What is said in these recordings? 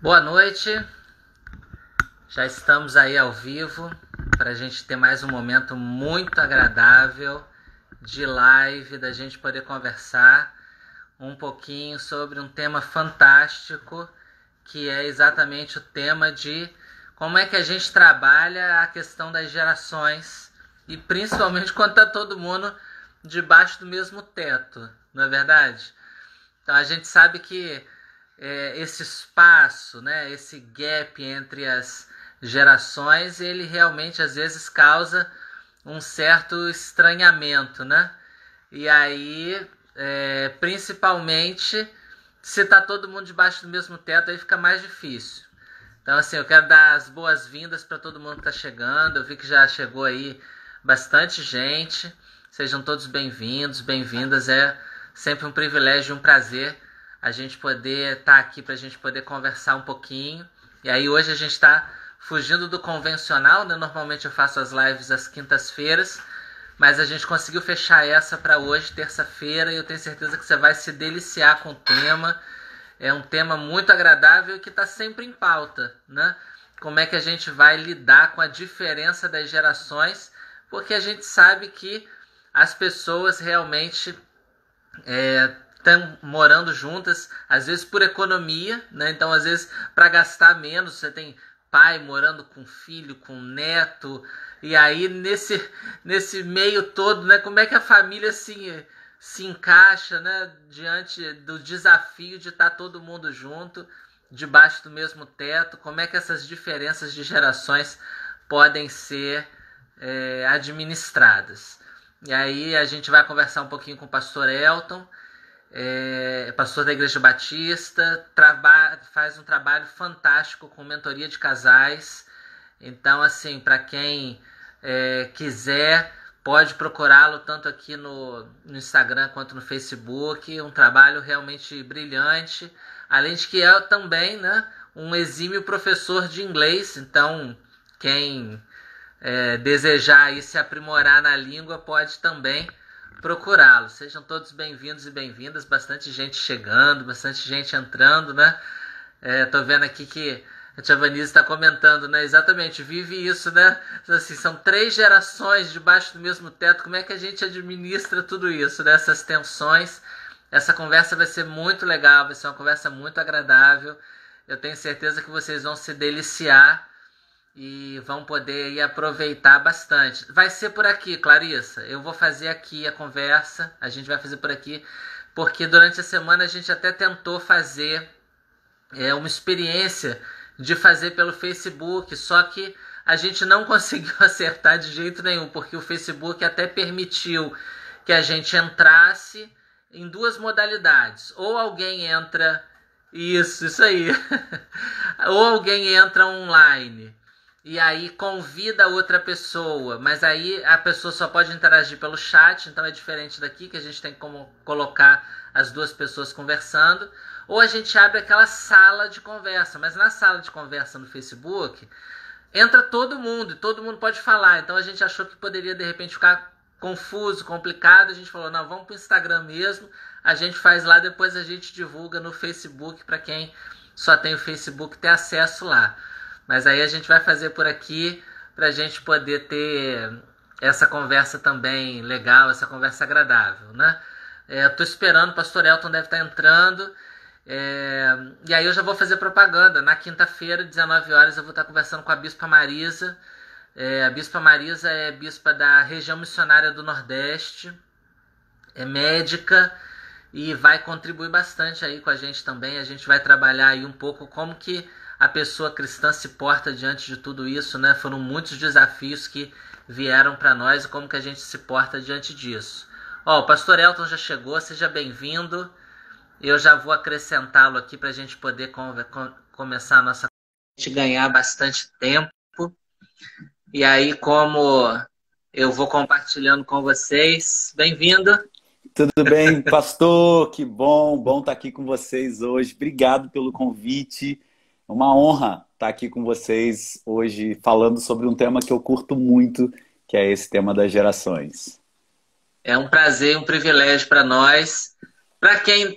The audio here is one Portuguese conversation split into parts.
Boa noite, já estamos aí ao vivo para a gente ter mais um momento muito agradável de live, da gente poder conversar um pouquinho sobre um tema fantástico, que é exatamente o tema de como é que a gente trabalha a questão das gerações e principalmente quando está todo mundo debaixo do mesmo teto, não é verdade? Então a gente sabe que esse espaço, né, esse gap entre as gerações, ele realmente às vezes causa um certo estranhamento, né? E aí, principalmente, se tá todo mundo debaixo do mesmo teto, aí fica mais difícil. Então, assim, eu quero dar as boas-vindas para todo mundo que está chegando. Eu vi que já chegou aí bastante gente. Sejam todos bem-vindos, bem-vindas. É sempre um privilégio e um prazer a gente poder estar aqui para a gente poder conversar um pouquinho. E aí hoje a gente está fugindo do convencional, né? Normalmente eu faço as lives às quintas-feiras, mas a gente conseguiu fechar essa para hoje, terça-feira, e eu tenho certeza que você vai se deliciar com o tema. É um tema muito agradável e que está sempre em pauta, né? Como é que a gente vai lidar com a diferença das gerações, porque a gente sabe que as pessoas realmente estão morando juntas, às vezes por economia, né? Então, às vezes, para gastar menos, você tem pai morando com filho, com neto, e aí nesse meio todo, né? Como é que a família se encaixa, né? Diante do desafio de estar todo mundo junto, debaixo do mesmo teto? Como é que essas diferenças de gerações podem ser administradas? E aí a gente vai conversar um pouquinho com o pastor Elton, pastor da Igreja Batista, faz um trabalho fantástico com mentoria de casais. Então, assim, para quem quiser, pode procurá-lo tanto aqui no Instagram quanto no Facebook. Um trabalho realmente brilhante, além de que é também, né, um exímio professor de inglês. Então, quem desejar aí se aprimorar na língua pode também procurá-lo. Sejam todos bem-vindos e bem-vindas. Bastante gente chegando, bastante gente entrando, né? Tô vendo aqui que a Tia Vanise está comentando, né? Exatamente, vive isso, né? Assim, são 3 gerações debaixo do mesmo teto. Como é que a gente administra tudo isso, né? Essas tensões. Essa conversa vai ser muito legal, vai ser uma conversa muito agradável. Eu tenho certeza que vocês vão se deliciar e vão poder aí aproveitar bastante. Vai ser por aqui, Clarissa. Eu vou fazer aqui a conversa. A gente vai fazer por aqui, porque durante a semana a gente até tentou fazer uma experiência de fazer pelo Facebook, só que a gente não conseguiu acertar de jeito nenhum, porque o Facebook até permitiu que a gente entrasse em 2 modalidades. Ou alguém entra... Isso aí. Ou alguém entra online e aí convida outra pessoa, mas aí a pessoa só pode interagir pelo chat, então é diferente daqui, que a gente tem como colocar as 2 pessoas conversando. Ou a gente abre aquela sala de conversa, mas na sala de conversa no Facebook entra todo mundo, e todo mundo pode falar. Então a gente achou que poderia de repente ficar confuso, complicado. A gente falou, não, vamos para o Instagram mesmo, a gente faz lá, depois a gente divulga no Facebook para quem só tem o Facebook ter acesso lá. Mas aí a gente vai fazer por aqui para a gente poder ter essa conversa também legal, essa conversa agradável, né? Estou esperando, o pastor Elton deve estar entrando. E aí eu já vou fazer propaganda. Na quinta-feira, 19 horas, eu vou estar conversando com a Bispa Marisa. A Bispa Marisa é bispa da região missionária do Nordeste, é médica e vai contribuir bastante aí com a gente também. A gente vai trabalhar aí um pouco como que a pessoa cristã se porta diante de tudo isso, né? Foram muitos desafios que vieram para nós e como que a gente se porta diante disso. O pastor Elton já chegou, seja bem-vindo. Eu já vou acrescentá-lo aqui para a gente poder começar a nossa... A gente ganhar bastante tempo. E aí, como eu vou compartilhando com vocês, bem-vindo. Tudo bem, pastor? Que bom estar aqui com vocês hoje. Obrigado pelo convite. É uma honra estar aqui com vocês hoje falando sobre um tema que eu curto muito, que é esse tema das gerações. É um prazer, um privilégio para nós. Para quem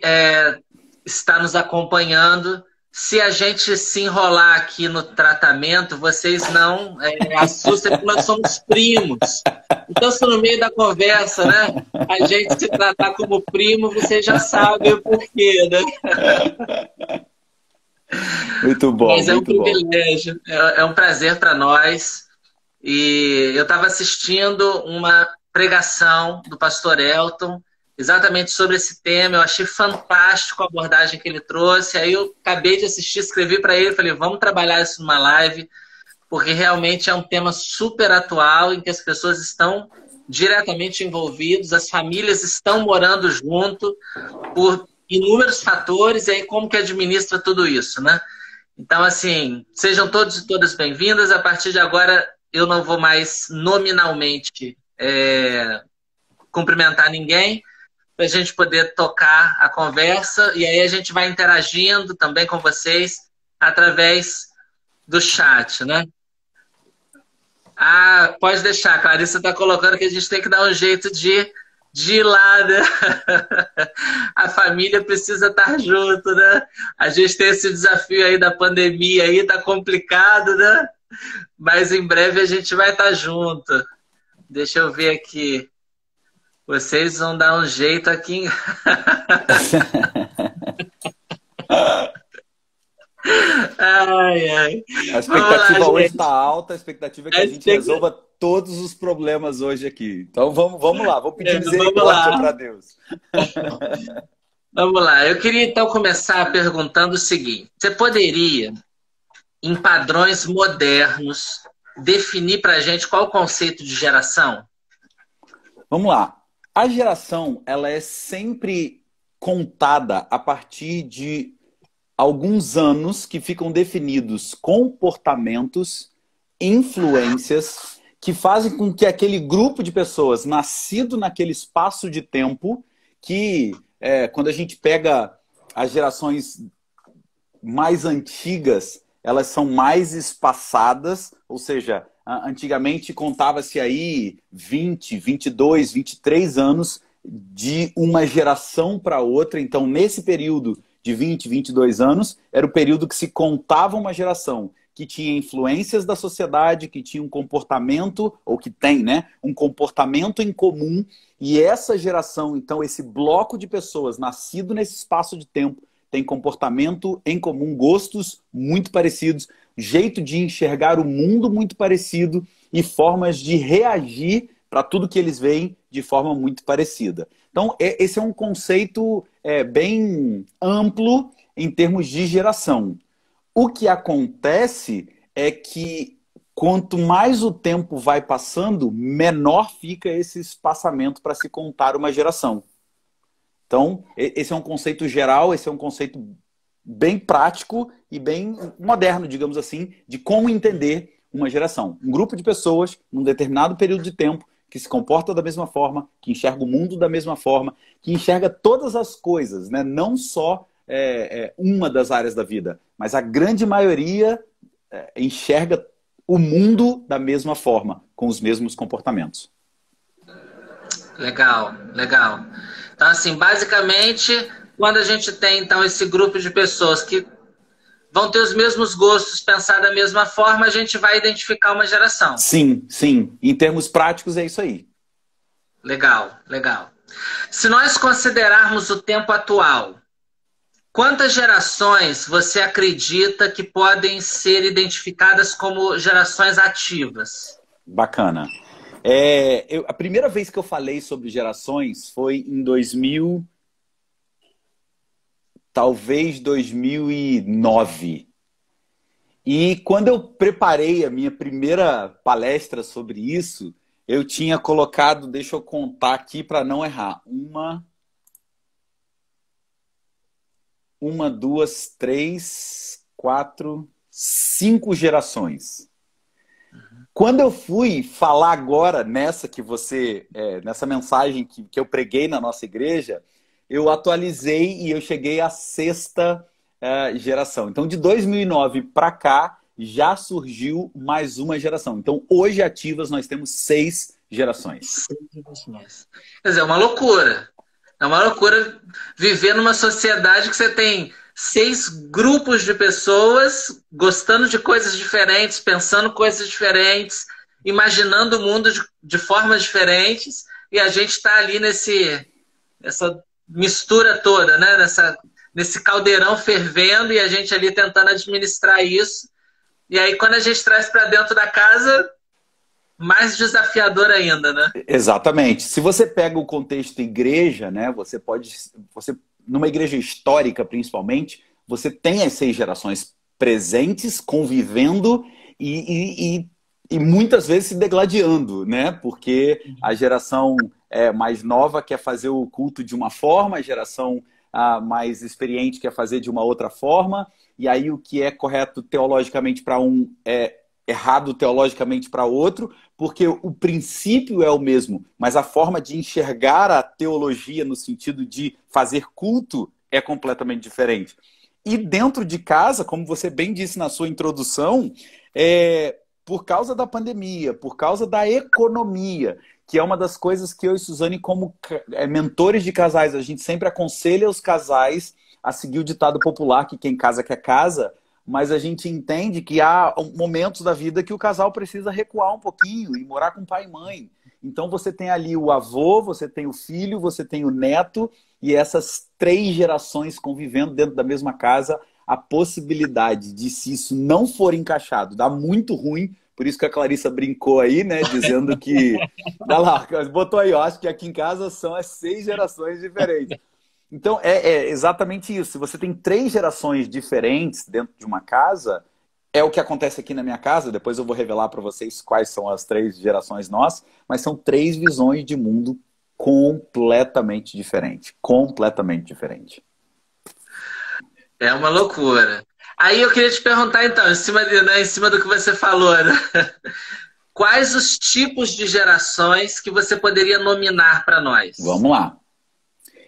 está nos acompanhando, se a gente se enrolar aqui no tratamento, vocês não assustem, porque nós somos primos. Então, se no meio da conversa, né, a gente se tratar como primo, vocês já sabem o porquê, né? Muito bom, Mas é um muito bom. privilégio, é um prazer para nós. E eu estava assistindo uma pregação do pastor Elton, exatamente sobre esse tema. Eu achei fantástico a abordagem que ele trouxe. Aí eu acabei de assistir, escrevi para ele, falei, vamos trabalhar isso numa live, porque realmente é um tema super atual, em que as pessoas estão diretamente envolvidas, as famílias estão morando junto por inúmeros fatores, e aí como que administra tudo isso, né? Então, assim, sejam todos e todas bem-vindas. A partir de agora, eu não vou mais nominalmente cumprimentar ninguém, para a gente poder tocar a conversa, e aí a gente vai interagindo também com vocês através do chat, né? Ah, pode deixar, Clarissa está colocando que a gente tem que dar um jeito de ir lá, né? A família precisa estar junto, né? A gente tem esse desafio aí da pandemia aí, tá complicado, né? Mas em breve a gente vai estar junto. Deixa eu ver aqui. Vocês vão dar um jeito aqui. Ai, ai. A Vamos lá, expectativa hoje está gente. alta, a expectativa é que a gente resolva todos os problemas hoje aqui. Então vamos lá, vou pedir Vamos misericórdia lá. para Deus. Vamos lá. Eu queria então começar perguntando o seguinte: você poderia, em padrões modernos, definir para a gente qual o conceito de geração? Vamos lá. A geração, ela é sempre contada a partir de alguns anos que ficam definidos comportamentos, influências que fazem com que aquele grupo de pessoas nascido naquele espaço de tempo, que quando a gente pega as gerações mais antigas, elas são mais espaçadas, ou seja, antigamente contava-se aí 20, 22, 23 anos de uma geração para outra. Então, nesse período de 20, 22 anos, era o período que se contava uma geração que tinha influências da sociedade, que tinha um comportamento, ou que tem, né, um comportamento em comum. E essa geração, então, esse bloco de pessoas nascido nesse espaço de tempo, tem comportamento em comum, gostos muito parecidos, jeito de enxergar o mundo muito parecido e formas de reagir para tudo que eles veem de forma muito parecida. Então, esse é um conceito bem amplo em termos de geração. O que acontece é que quanto mais o tempo vai passando, menor fica esse espaçamento para se contar uma geração. Então, esse é um conceito geral, esse é um conceito bem prático e bem moderno, digamos assim, de como entender uma geração. Um grupo de pessoas, num determinado período de tempo, que se comporta da mesma forma, que enxerga o mundo da mesma forma, que enxerga todas as coisas, né? Não só uma das áreas da vida, mas a grande maioria enxerga o mundo da mesma forma, com os mesmos comportamentos. Legal, legal. Então, assim, basicamente, quando a gente tem, então, esse grupo de pessoas que vão ter os mesmos gostos, pensar da mesma forma, a gente vai identificar uma geração. Sim, sim. Em termos práticos, é isso aí. Legal, legal. Se nós considerarmos o tempo atual, quantas gerações você acredita que podem ser identificadas como gerações ativas? Bacana. A primeira vez que eu falei sobre gerações foi em 2000, talvez 2009. E quando eu preparei a minha primeira palestra sobre isso, eu tinha colocado, deixa eu contar aqui para não errar, uma, duas, três, quatro, 5 gerações. Quando eu fui falar agora nessa nessa mensagem que eu preguei na nossa igreja, eu atualizei e eu cheguei à 6ª geração. Então, de 2009 para cá, já surgiu mais uma geração. Então, hoje ativas nós temos 6 gerações. Quer dizer, é uma loucura. É uma loucura viver numa sociedade que você tem 6 grupos de pessoas gostando de coisas diferentes, pensando coisas diferentes, imaginando o mundo de formas diferentes, e a gente está ali nessa mistura toda, né? Nesse caldeirão fervendo, e a gente ali tentando administrar isso. E aí, quando a gente traz para dentro da casa, mais desafiador ainda, né? Exatamente. Se você pega o contexto igreja, né, numa igreja histórica principalmente, você tem as 6 gerações presentes, convivendo e muitas vezes se degladiando, né? Porque a geração mais nova quer fazer o culto de uma forma, a geração mais experiente quer fazer de uma outra forma, e aí o que é correto teologicamente para um é errado teologicamente para outro, porque o princípio é o mesmo, mas a forma de enxergar a teologia no sentido de fazer culto é completamente diferente. E dentro de casa, como você bem disse na sua introdução, por causa da pandemia, por causa da economia, que é uma das coisas que eu e Suzane, como mentores de casais, a gente sempre aconselha os casais a seguir o ditado popular que quem casa quer casa, mas a gente entende que há momentos da vida que o casal precisa recuar um pouquinho e morar com pai e mãe. Então você tem ali o avô, você tem o filho, você tem o neto, e essas 3 gerações convivendo dentro da mesma casa, a possibilidade de, se isso não for encaixado, dá muito ruim. Por isso que a Clarissa brincou aí, né? Dizendo que... Olha lá, botou aí, ó, acho que aqui em casa são as 6 gerações diferentes. Então, é exatamente isso. Se você tem 3 gerações diferentes dentro de uma casa, é o que acontece aqui na minha casa. Depois eu vou revelar para vocês quais são as 3 gerações nossas, mas são 3 visões de mundo completamente diferentes. Completamente diferentes. É uma loucura. Aí eu queria te perguntar, então, em cima do que você falou, né? Quais os tipos de gerações que você poderia nominar para nós? Vamos lá.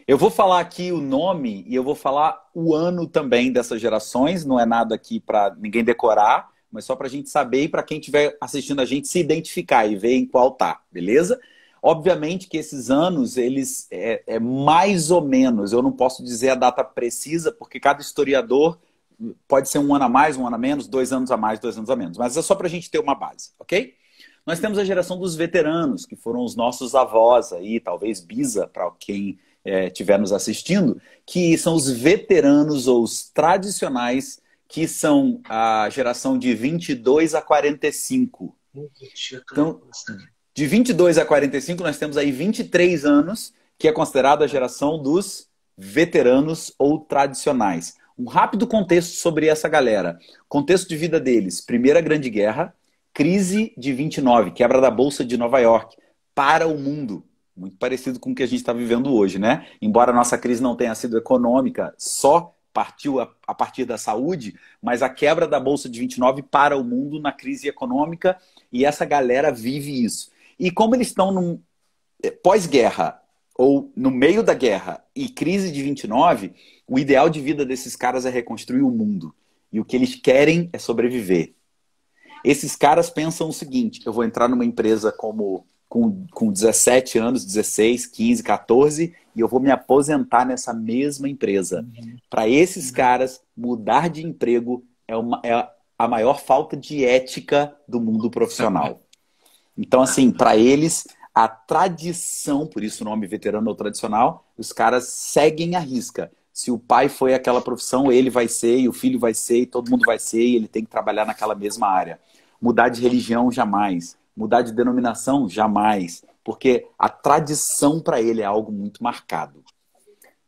Eu vou falar aqui o nome e eu vou falar o ano também dessas gerações. Não é nada aqui para ninguém decorar, mas só para a gente saber e para quem estiver assistindo a gente se identificar e ver em qual tá, beleza? Obviamente que esses anos, eles é mais ou menos, eu não posso dizer a data precisa, porque cada historiador pode ser um ano a mais, um ano a menos, 2 anos a mais, 2 anos a menos. Mas é só para a gente ter uma base, ok? Nós temos a geração dos veteranos, que foram os nossos avós aí, talvez bisa para quem estiver nos assistindo, que são os veteranos ou os tradicionais, que são a geração de 22 a 45. Então, de 22 a 45, nós temos aí 23 anos, que é considerada a geração dos veteranos ou tradicionais. Um rápido contexto sobre essa galera. Contexto de vida deles: Primeira Grande Guerra, crise de 29, quebra da Bolsa de Nova York, para o mundo. Muito parecido com o que a gente está vivendo hoje, né? Embora a nossa crise não tenha sido econômica, só partiu a partir da saúde, mas a quebra da Bolsa de 29 para o mundo na crise econômica, e essa galera vive isso. E como eles estão pós-guerra, ou no meio da guerra e crise de 29, o ideal de vida desses caras é reconstruir o mundo. E o que eles querem é sobreviver. Esses caras pensam o seguinte: eu vou entrar numa empresa com 17 anos, 16, 15, 14, e eu vou me aposentar nessa mesma empresa. Para esses caras, mudar de emprego é a maior falta de ética do mundo profissional. Então, assim, para eles, a tradição, por isso o nome veterano ou tradicional, os caras seguem à risca. Se o pai foi aquela profissão, ele vai ser, e o filho vai ser, e todo mundo vai ser, e ele tem que trabalhar naquela mesma área. Mudar de religião, jamais. Mudar de denominação, jamais. Porque a tradição para ele é algo muito marcado.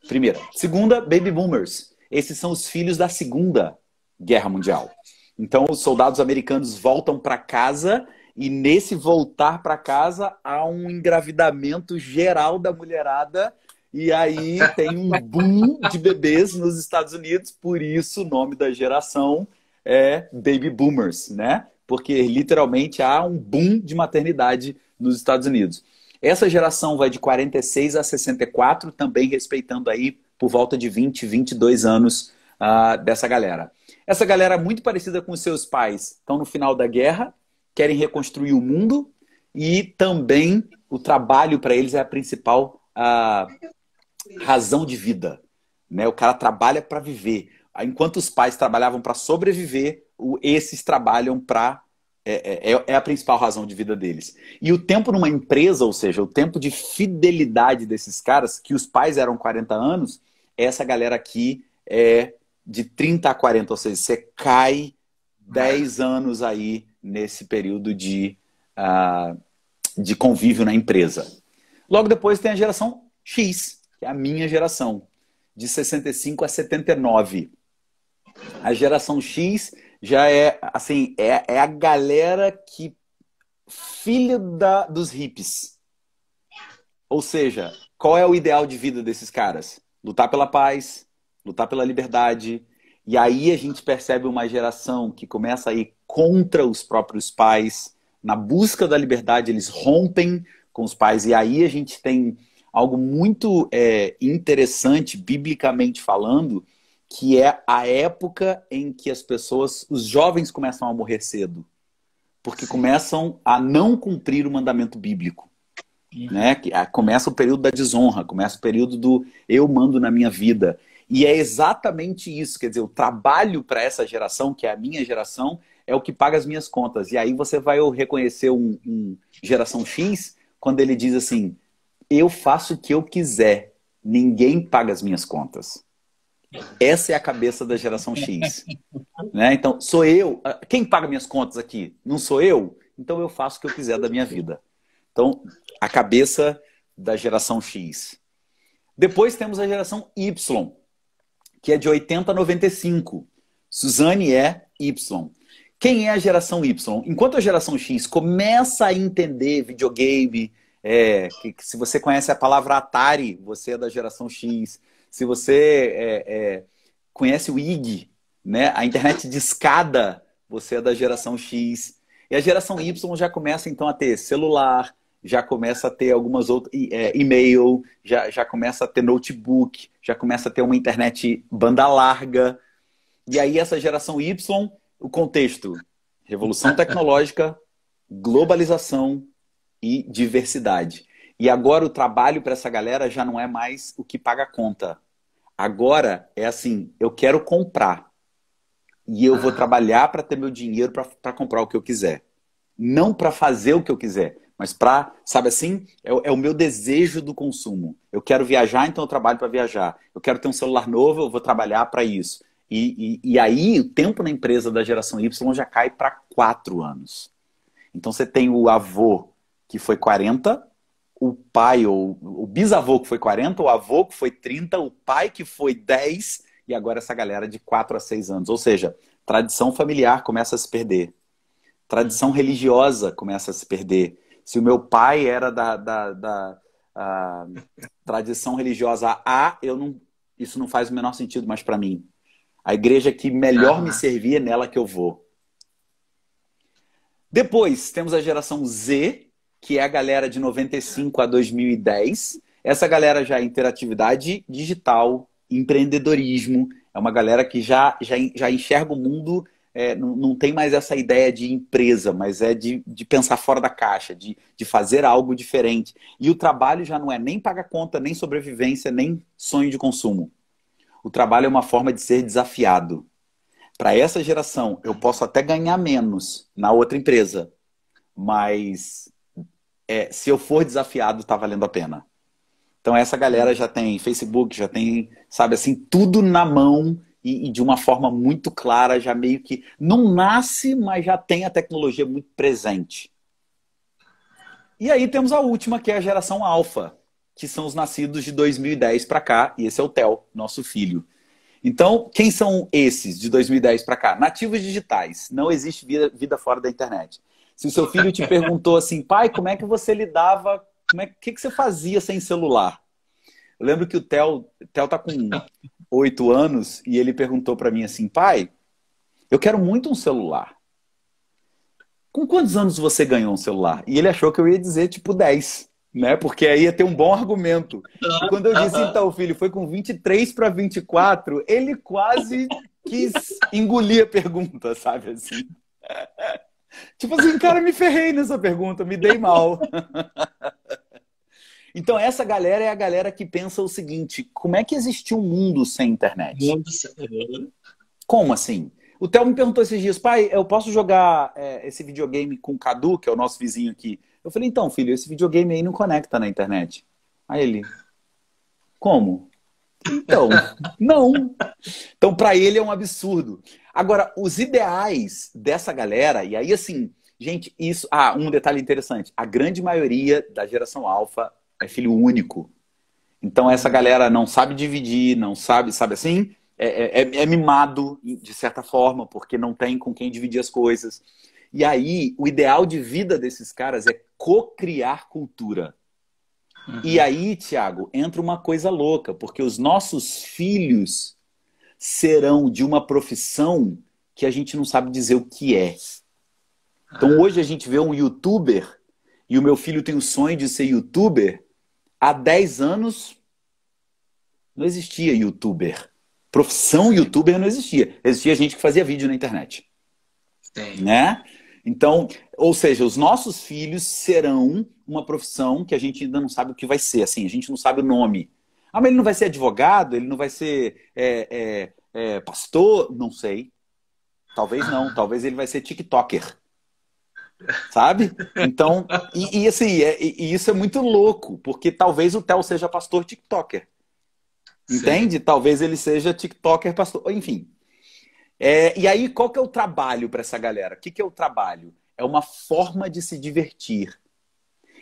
Primeira. Segunda, baby boomers. Esses são os filhos da Segunda Guerra Mundial. Então, os soldados americanos voltam para casa, e nesse voltar para casa há um engravidamento geral da mulherada, e aí tem um boom de bebês nos Estados Unidos. Por isso o nome da geração é baby boomers, né? Porque literalmente há um boom de maternidade nos Estados Unidos. Essa geração vai de 46 a 64, também respeitando aí por volta de 20, 22 anos dessa galera. Essa galera é muito parecida com os seus pais, estão no final da guerra, querem reconstruir o mundo, e também o trabalho para eles é a principal razão de vida, né? O cara trabalha para viver. enquanto os pais trabalhavam para sobreviver, esses trabalham para... É a principal razão de vida deles. E o tempo numa empresa, ou seja, o tempo de fidelidade desses caras, que os pais eram 40 anos, essa galera aqui é de 30 a 40, ou seja, você cai 10 anos aí nesse período de convívio na empresa. Logo depois tem a geração X, que é a minha geração, de 65 a 79. A geração X já é, assim, é a galera que... filho dos hippies. Ou seja, qual é o ideal de vida desses caras? Lutar pela paz, lutar pela liberdade. E aí a gente percebe uma geração que começa a ir contra os próprios pais. Na busca da liberdade, eles rompem com os pais. E aí a gente tem algo muito interessante, biblicamente falando, que é a época em que as pessoas, os jovens começam a morrer cedo. Porque começam a não cumprir o mandamento bíblico. Né? Começa o período da desonra, começa o período do eu mando na minha vida. E é exatamente isso, quer dizer, o trabalho para essa geração, que é a minha geração, é o que paga as minhas contas. E aí você vai reconhecer um geração X quando ele diz assim, eu faço o que eu quiser, ninguém paga as minhas contas. Essa é a cabeça da geração X. Né? Então, sou eu. Quem paga minhas contas aqui? Não sou eu? Então eu faço o que eu quiser da minha vida. Então, a cabeça da geração X. Depois temos a geração Y, que é de 80 a 95. Suzane é Y. Quem é a geração Y? Enquanto a geração X começa a entender videogame, que se você conhece a palavra Atari, você é da geração X. Se você conhece o IG, né, a internet de escada, você é da geração X. E a geração Y já começa então a ter celular, já começa a ter algumas outras, e-mail, já começa a ter notebook, já começa a ter uma internet banda larga. E aí essa geração Y, o contexto, revolução tecnológica, globalização e diversidade. E agora o trabalho para essa galera já não é mais o que paga a conta. Agora é assim, eu quero comprar. E eu vou trabalhar para ter meu dinheiro para comprar o que eu quiser. Não para fazer o que eu quiser, mas para, sabe assim, é o meu desejo do consumo. Eu quero viajar, então eu trabalho para viajar. Eu quero ter um celular novo, eu vou trabalhar para isso. E aí o tempo na empresa da geração Y já cai para 4 anos. Então você tem o avô que foi 40, o pai ou o bisavô que foi 40, o avô que foi 30, o pai que foi 10 e agora essa galera de 4 a 6 anos. Ou seja, tradição familiar começa a se perder. Tradição religiosa começa a se perder. Se o meu pai era da tradição religiosa A, isso não faz o menor sentido mais para mim. A igreja que melhor me servia é nela que eu vou. Depois, temos a geração Z, que é a galera de 95 a 2010. Essa galera já é interatividade digital, empreendedorismo. É uma galera que já enxerga o mundo, não tem mais essa ideia de empresa, mas é de pensar fora da caixa, de fazer algo diferente. E o trabalho já não é nem pagar conta, nem sobrevivência, nem sonho de consumo. O trabalho é uma forma de ser desafiado. Para essa geração, eu posso até ganhar menos na outra empresa, mas se eu for desafiado, está valendo a pena. Então essa galera já tem Facebook, já tem, sabe assim, tudo na mão e de uma forma muito clara, já meio que não nasce, mas já tem a tecnologia muito presente. E aí temos a última, que é a geração Alpha, que são os nascidos de 2010 para cá, e esse é o Theo, nosso filho. Então, quem são esses de 2010 para cá? Nativos digitais. Não existe vida fora da internet. Se o seu filho te perguntou assim, pai, como é que você lidava, o que você fazia sem celular? Eu lembro que o Theo tá com 8 anos e ele perguntou para mim assim, pai, eu quero muito um celular. Com quantos anos você ganhou um celular? E ele achou que eu ia dizer tipo 10, né? Porque aí ia ter um bom argumento. E quando eu disse, então, filho, foi com 23 para 24, ele quase quis engolir a pergunta, sabe assim? Tipo assim, cara, me ferrei nessa pergunta, me dei mal. Então essa galera é a galera que pensa o seguinte, como é que existiu um mundo sem internet? Como assim? O Theo me perguntou esses dias, pai, eu posso jogar esse videogame com o Cadu, que é o nosso vizinho aqui? Eu falei, então, filho, esse videogame aí não conecta na internet. Aí ele, como? Então, não. Então, para ele é um absurdo. Agora, os ideais dessa galera, e aí assim, gente, isso. Ah, um detalhe interessante: a grande maioria da geração alfa é filho único. Então, essa galera não sabe dividir, não sabe, sabe assim? É mimado, de certa forma, porque não tem com quem dividir as coisas. E aí, o ideal de vida desses caras é co-criar cultura. E aí, Thiago, entra uma coisa louca, porque os nossos filhos serão de uma profissão que a gente não sabe dizer o que é. Então, hoje a gente vê um youtuber, e o meu filho tem o sonho de ser youtuber. Há 10 anos não existia youtuber. Profissão youtuber não existia. Existia gente que fazia vídeo na internet. Sim. Né? Então, ou seja, os nossos filhos serão uma profissão que a gente ainda não sabe o que vai ser. Assim, a gente não sabe o nome. Ah, mas ele não vai ser advogado? Ele não vai ser pastor? Não sei. Talvez não. Talvez ele vai ser TikToker. Sabe? Então, assim, isso é muito louco, porque talvez o Theo seja pastor TikToker. Entende? Sim. Talvez ele seja TikToker, pastor, enfim. E aí, qual que é o trabalho para essa galera? O que é o trabalho? É uma forma de se divertir.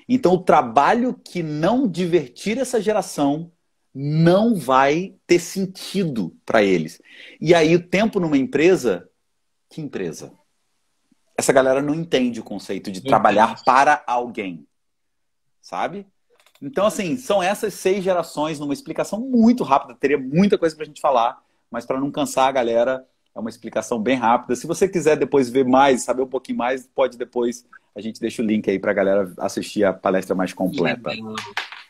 Então, o trabalho que não divertir essa geração não vai ter sentido para eles. E aí, o tempo numa empresa, que empresa? Essa galera não entende o conceito de trabalhar para alguém, sabe? Então, assim, são essas 6 gerações numa explicação muito rápida. Teria muita coisa pra gente falar, mas para não cansar a galera, é uma explicação bem rápida. Se você quiser depois ver mais, saber um pouquinho mais, pode depois, a gente deixa o link aí pra galera assistir a palestra mais completa.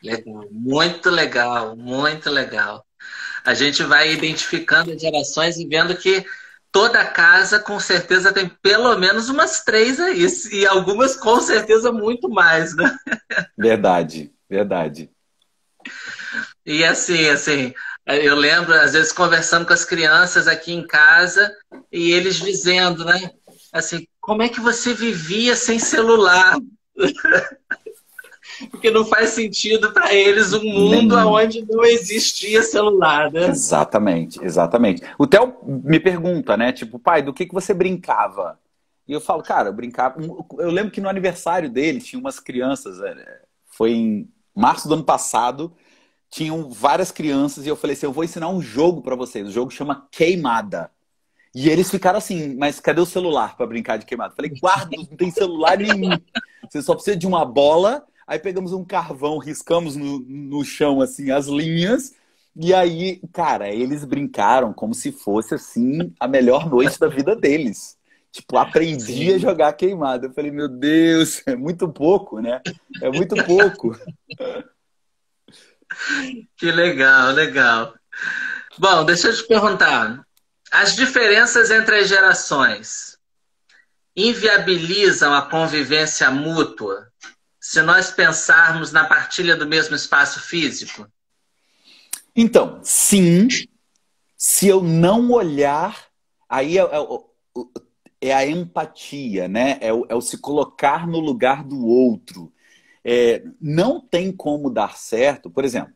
Legal. Muito legal, muito legal. A gente vai identificando as gerações e vendo que toda casa, com certeza, tem pelo menos umas 3 aí. E algumas, com certeza, muito mais, né? Verdade, verdade. E assim, eu lembro, às vezes, conversando com as crianças aqui em casa, e eles dizendo, né? Assim, como é que você vivia sem celular? Porque não faz sentido para eles um mundo onde não existia celular, né? Exatamente, exatamente. O Theo me pergunta, né? Tipo, pai, do que você brincava? E eu falo, cara, eu brincava... Eu lembro que no aniversário dele tinha umas crianças, foi em março do ano passado, tinham várias crianças e eu falei assim, eu vou ensinar um jogo para vocês. O jogo chama Queimada. E eles ficaram assim, mas cadê o celular para brincar de queimada? Eu falei, guarda, não tem celular nenhum. Você só precisa de uma bola... Aí pegamos um carvão, riscamos no chão, assim, as linhas. E aí, cara, eles brincaram como se fosse, assim, a melhor noite da vida deles. Tipo, aprendi a jogar queimada. Eu falei, meu Deus, é muito pouco, né? É muito pouco. Que legal, legal. Bom, deixa eu te perguntar. As diferenças entre as gerações inviabilizam a convivência mútua? Se nós pensarmos na partilha do mesmo espaço físico? Então, sim, se eu não olhar, aí é a empatia, né? É o se colocar no lugar do outro. Não tem como dar certo, por exemplo,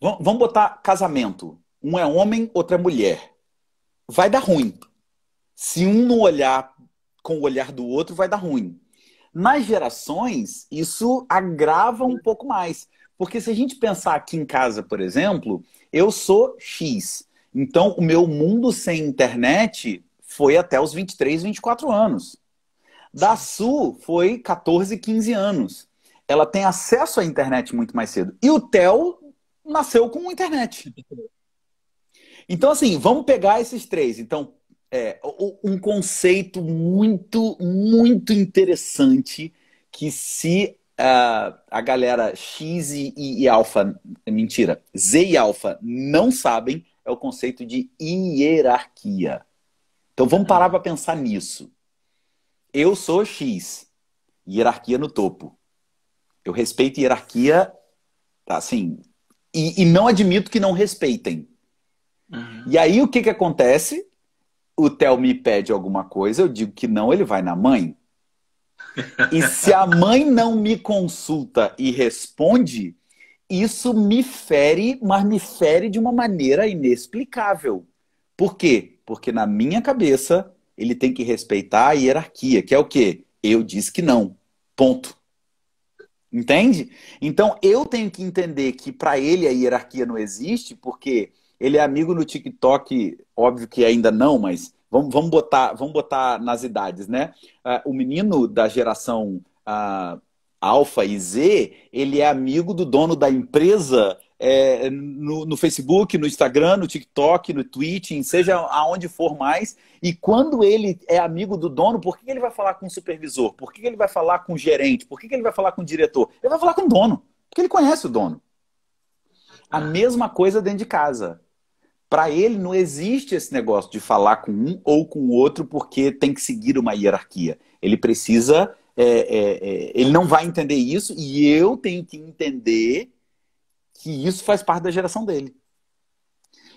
vamos botar casamento. Um é homem, outro é mulher. Vai dar ruim. Se um não olhar com o olhar do outro, vai dar ruim. Nas gerações, isso agrava um pouco mais. Porque se a gente pensar aqui em casa, por exemplo, eu sou X. Então, o meu mundo sem internet foi até os 23, 24 anos. Da Su foi 14, 15 anos. Ela tem acesso à internet muito mais cedo. E o Theo nasceu com internet. Então, assim, vamos pegar esses 3. Então, um conceito muito, muito interessante que se a galera X e alfa, mentira, Z e alfa não sabem, é o conceito de hierarquia. Então vamos parar para pensar nisso. Eu sou X, hierarquia no topo. Eu respeito hierarquia, assim, e não admito que não respeitem. E aí o que acontece? o Theo me pede alguma coisa, eu digo que não, ele vai na mãe. E se a mãe não me consulta e responde, isso me fere, mas me fere de uma maneira inexplicável. Por quê? Porque na minha cabeça ele tem que respeitar a hierarquia, que é o quê? Eu disse que não. Ponto. Entende? Então eu tenho que entender que para ele a hierarquia não existe, porque ele é amigo no TikTok, óbvio que ainda não, mas vamos botar nas idades, né? O menino da geração Alfa e Z, ele é amigo do dono da empresa no Facebook, no Instagram, no TikTok, no Twitch, seja aonde for mais. E quando ele é amigo do dono, por que ele vai falar com o supervisor? Por que ele vai falar com o gerente? Por que ele vai falar com o diretor? Ele vai falar com o dono, porque ele conhece o dono. A mesma coisa dentro de casa. Para ele não existe esse negócio de falar com um ou com o outro porque tem que seguir uma hierarquia. Ele precisa... ele não vai entender isso e eu tenho que entender que isso faz parte da geração dele.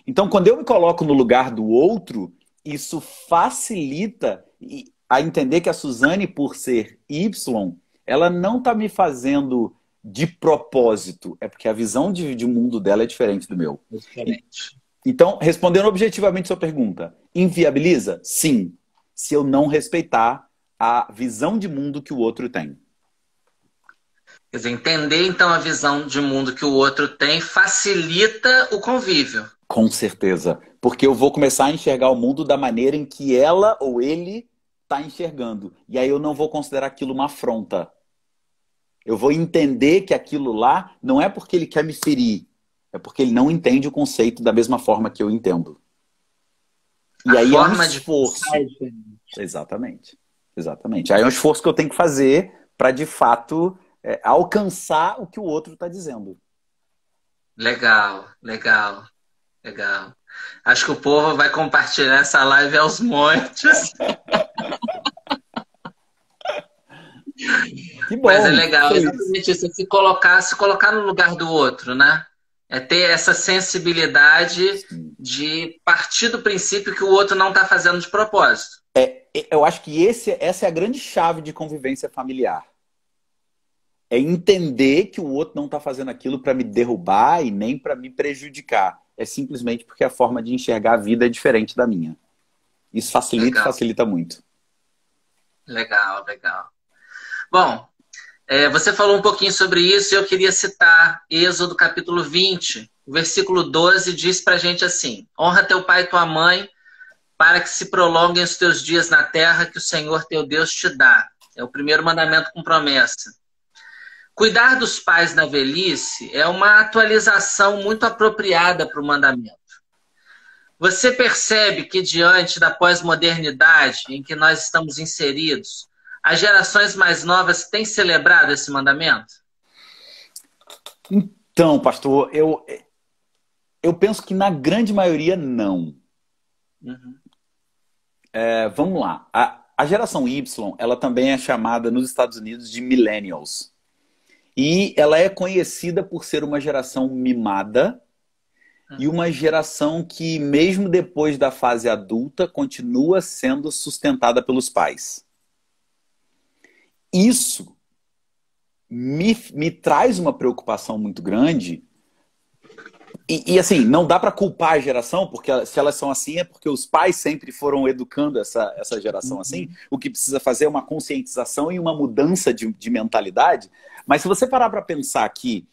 Então, quando eu me coloco no lugar do outro, isso facilita a entender que a Suzane, por ser Y, ela não está me fazendo de propósito. É porque a visão de mundo dela é diferente do meu. Diferente. Então, respondendo objetivamente sua pergunta, inviabiliza? Sim. Se eu não respeitar a visão de mundo que o outro tem. Quer dizer, entender então a visão de mundo que o outro tem facilita o convívio. Com certeza. Porque eu vou começar a enxergar o mundo da maneira em que ela ou ele está enxergando. E aí eu não vou considerar aquilo uma afronta. Eu vou entender que aquilo lá não é porque ele quer me ferir. É porque ele não entende o conceito da mesma forma que eu entendo. E aí é um esforço. Exatamente. Exatamente. Aí é um esforço que eu tenho que fazer para, de fato, alcançar o que o outro está dizendo. Legal, legal, legal. Acho que o povo vai compartilhar essa live aos montes. Que bom. Mas é legal, exatamente isso. Se colocar no lugar do outro, né? É ter essa sensibilidade de partir do princípio que o outro não está fazendo de propósito. Eu acho que essa é a grande chave de convivência familiar. É entender que o outro não está fazendo aquilo para me derrubar e nem para me prejudicar. É simplesmente porque a forma de enxergar a vida é diferente da minha. Isso facilita e facilita muito. Legal, legal. Bom, você falou um pouquinho sobre isso e eu queria citar Êxodo capítulo 20, o versículo 12 diz pra gente assim: honra teu pai e tua mãe para que se prolonguem os teus dias na terra que o Senhor teu Deus te dá. É o primeiro mandamento com promessa. Cuidar dos pais na velhice é uma atualização muito apropriada para o mandamento. Você percebe que diante da pós-modernidade em que nós estamos inseridos, as gerações mais novas têm celebrado esse mandamento? Então, pastor, eu penso que na grande maioria não. Uhum. Vamos lá. A geração Y, ela também é chamada nos Estados Unidos de millennials. E ela é conhecida por ser uma geração mimada e uma geração que, mesmo depois da fase adulta, continua sendo sustentada pelos pais. Isso me traz uma preocupação muito grande. E assim, não dá para culpar a geração, porque se elas são assim é porque os pais sempre foram educando essa geração assim. O que precisa fazer é uma conscientização e uma mudança de mentalidade. Mas se você parar para pensar que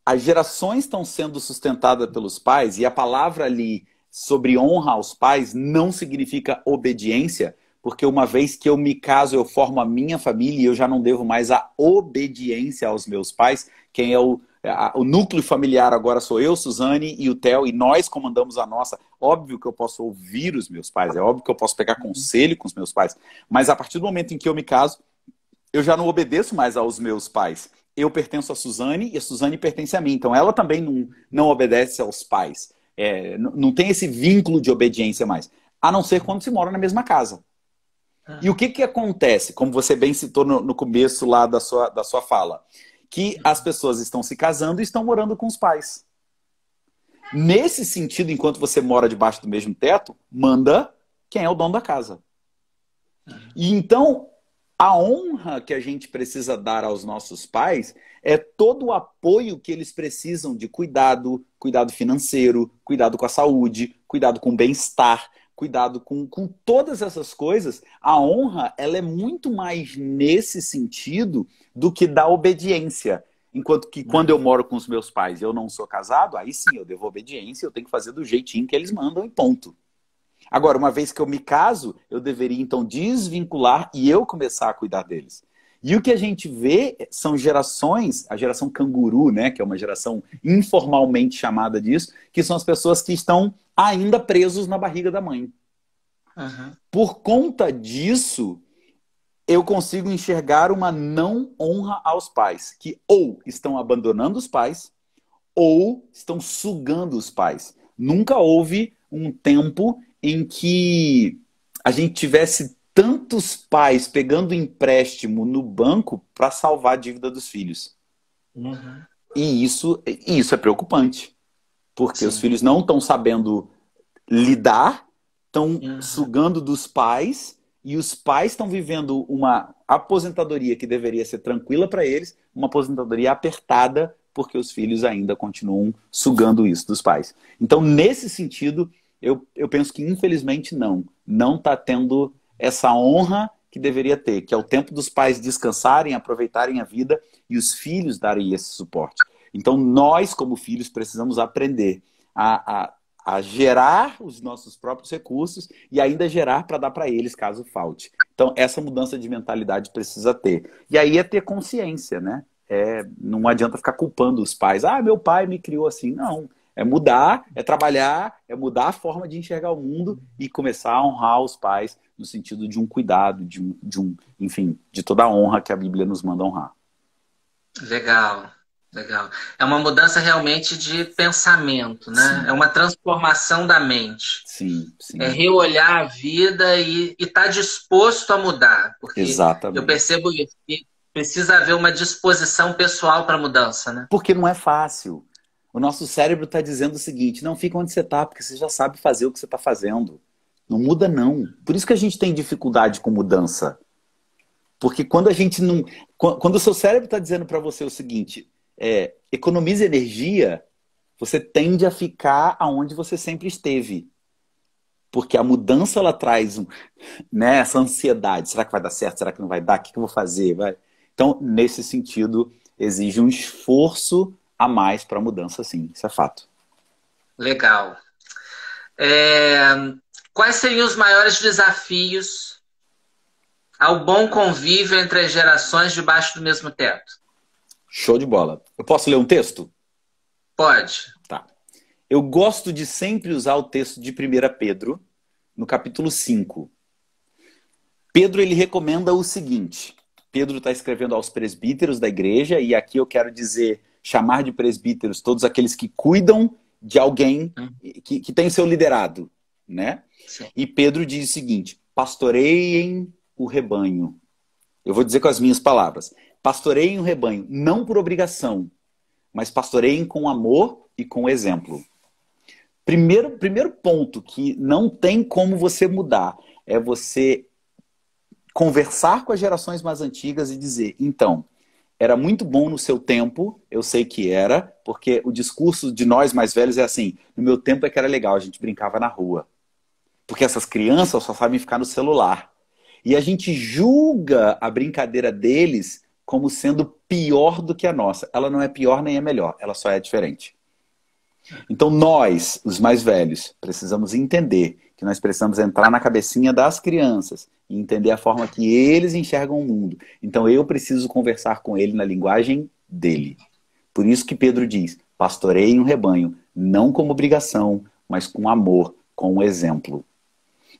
as gerações estão sendo sustentadas pelos pais, e a palavra ali sobre honra aos pais não significa obediência, porque uma vez que eu me caso, eu formo a minha família e eu já não devo mais a obediência aos meus pais. Quem é o núcleo familiar agora sou eu, Suzane e o Theo, e nós comandamos a nossa. Óbvio que eu posso ouvir os meus pais, é óbvio que eu posso pegar conselho com os meus pais, mas a partir do momento em que eu me caso, eu já não obedeço mais aos meus pais. Eu pertenço a Suzane e a Suzane pertence a mim, então ela também não obedece aos pais. Não tem esse vínculo de obediência mais, a não ser quando se mora na mesma casa. E o que acontece, como você bem citou no começo lá da sua fala, que as pessoas estão se casando e estão morando com os pais. Nesse sentido, enquanto você mora debaixo do mesmo teto, manda quem é o dono da casa. E então, a honra que a gente precisa dar aos nossos pais é todo o apoio que eles precisam de cuidado, cuidado financeiro, cuidado com a saúde, cuidado com o bem-estar, cuidado com todas essas coisas. A honra, ela é muito mais nesse sentido do que da obediência. Enquanto que quando eu moro com os meus pais e eu não sou casado, aí sim, eu devo obediência, eu tenho que fazer do jeitinho que eles mandam e ponto. Agora, uma vez que eu me caso, eu deveria então desvincular e eu começar a cuidar deles. E o que a gente vê são gerações, a geração canguru, né, que é uma geração informalmente chamada disso, que são as pessoas que estão ainda presos na barriga da mãe. Uhum. Por conta disso, eu consigo enxergar uma não honra aos pais, que ou estão abandonando os pais, ou estão sugando os pais. Nunca houve um tempo em que a gente tivesse tantos pais pegando empréstimo no banco para salvar a dívida dos filhos. Uhum. E isso é preocupante, porque os Sim. filhos não estão sabendo lidar, estão Uhum. sugando dos pais, e os pais estão vivendo uma aposentadoria que deveria ser tranquila para eles, uma aposentadoria apertada, porque os filhos ainda continuam sugando isso dos pais. Então, nesse sentido, eu penso que, infelizmente, não está tendo essa honra que deveria ter, que é o tempo dos pais descansarem, aproveitarem a vida e os filhos darem esse suporte. Então, nós, como filhos, precisamos aprender a gerar os nossos próprios recursos e ainda gerar para dar para eles, caso falte. Então, essa mudança de mentalidade precisa ter. E aí é ter consciência, né? Não adianta ficar culpando os pais. Ah, meu pai me criou assim. Não. É mudar, é trabalhar, é mudar a forma de enxergar o mundo e começar a honrar os pais no sentido de um cuidado, enfim, de toda a honra que a Bíblia nos manda honrar. Legal, legal. É uma mudança realmente de pensamento, né? Sim. É uma transformação da mente. Sim, sim. É reolhar a vida e estar disposto a mudar. Porque Exatamente. eu percebo isso, que precisa haver uma disposição pessoal para a mudança, né? Porque não é fácil. O nosso cérebro está dizendo o seguinte: não, fica onde você está, porque você já sabe fazer o que você está fazendo. Não muda, não. Por isso que a gente tem dificuldade com mudança. Porque quando a gente não. Quando o seu cérebro está dizendo para você o seguinte: economize energia, você tende a ficar aonde você sempre esteve. Porque a mudança ela traz né, essa ansiedade. Será que vai dar certo? Será que não vai dar? O que eu vou fazer? Então, nesse sentido, exige um esforço a mais para a mudança, sim. Isso é fato. Legal. Quais seriam os maiores desafios ao bom convívio entre as gerações debaixo do mesmo teto? Show de bola. Eu posso ler um texto? Pode. Tá. Eu gosto de sempre usar o texto de 1 Pedro, no capítulo 5. Pedro, ele recomenda o seguinte. Pedro está escrevendo aos presbíteros da igreja, e aqui eu quero dizer, chamar de presbíteros todos aqueles que cuidam de alguém que tem seu liderado, né? Sim. E Pedro diz o seguinte: pastoreiem o rebanho. Eu vou dizer com as minhas palavras. Pastoreiem o rebanho, não por obrigação, mas pastoreiem com amor e com exemplo. Primeiro ponto que não tem como você mudar é você conversar com as gerações mais antigas e dizer: então, era muito bom no seu tempo, eu sei que era, porque o discurso de nós mais velhos é assim: no meu tempo é que era legal, a gente brincava na rua. Porque essas crianças só sabem ficar no celular. E a gente julga a brincadeira deles como sendo pior do que a nossa. Ela não é pior nem é melhor, ela só é diferente. Então nós, os mais velhos, precisamos entender que nós precisamos entrar na cabecinha das crianças e entender a forma que eles enxergam o mundo. Então eu preciso conversar com ele na linguagem dele. Por isso que Pedro diz: pastoreiem um rebanho, não como obrigação, mas com amor, com um exemplo.